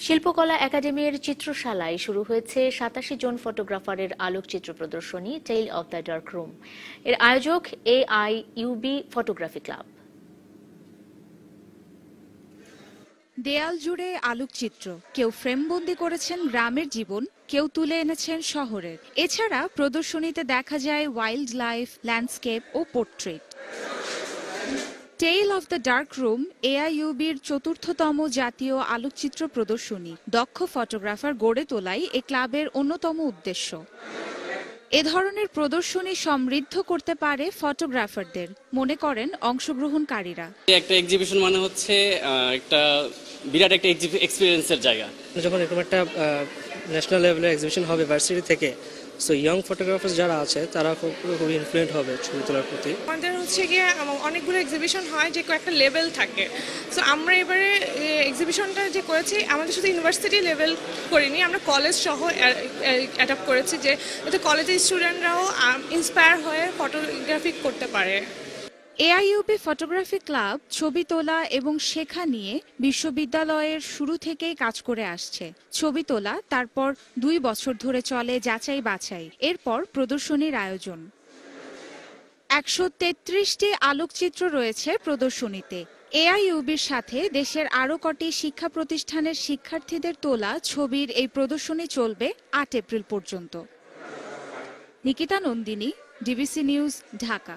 শিল্পকলা একাডেমির চিত্রশালায় শুরু হয়েছে ৮৭ জন ফটোগ্রাফারের আলোকচিত্র প্রদর্শনী tail of the dark room. এর আয়োজক AIUB ফটোগ্রাফি ক্লাব। দেয়াল জুড়ে আলোকচিত্র, কেউ ফ্রেমবন্দি করেছেন গ্রামের জীবন, কেউ তুলে এনেছেন শহরের। এছাড়া প্রদর্শনীতে দেখা যায় ওয়াইল্ড লাইফ, ল্যান্ডস্কেপ ও portrait. Tale of the dark room AIUBর ৪র্থতম জাতীয় আলোকচিত্র প্রদর্শনী। দক্ষ ফটোগ্রাফার গড়ে তোলাই এ ক্লাবের অন্যতম উদ্দেশ্য। এ ধরনের প্রদর্শনী সমৃদ্ধ করতে পারে ফটোগ্রাফারদের, মনে করেন অংশগ্রহণকারীরা। একটা এক্সিবিশন মানে হচ্ছে একটা বিরাট একটা এক্সপেরিয়েন্সের জায়গা। যখন এরকম একটা ন্যাশনাল লেভেলের এক্সিবিশন হবে ভার্সিটি থেকে, সো ইয়ং ফটোগ্রাফার্স যারা আছে তারা খুবই ইনফ্লুয়েন্ট হবে ছবি তোলার প্রতি। আমাদের হচ্ছে গিয়ে অনেকগুলো এক্সিবিশন হয় যে কয়েকটা লেভেল থাকে। সো আমরা এবারে এক্সিবিশনটা যে করেছি আমাদের শুধু ইউনিভার্সিটি লেভেল করিনি, আমরা কলেজ সহ অ্যাডাপ্ট করেছি যে এতে কলেজের স্টুডেন্টরাও ইন্সপায়ার হয়ে ফটোগ্রাফি করতে পারে। AIUB ফটোগ্রাফি ক্লাব ছবি তোলা এবং শেখা নিয়ে বিশ্ববিদ্যালয়ের শুরু থেকেই কাজ করে আসছে। ছবি তোলা, তারপর ২ বছর ধরে চলে যাচাই বাছাই, এরপর প্রদর্শনীর আয়োজন। ১৩৩টি আলোকচিত্র রয়েছে প্রদর্শনীতে। AIUBর সাথে দেশের আরও কটি শিক্ষা প্রতিষ্ঠানের শিক্ষার্থীদের তোলা ছবির এই প্রদর্শনী চলবে ৮ এপ্রিল পর্যন্ত। Nikita Nandini, DBC news, Dhaka.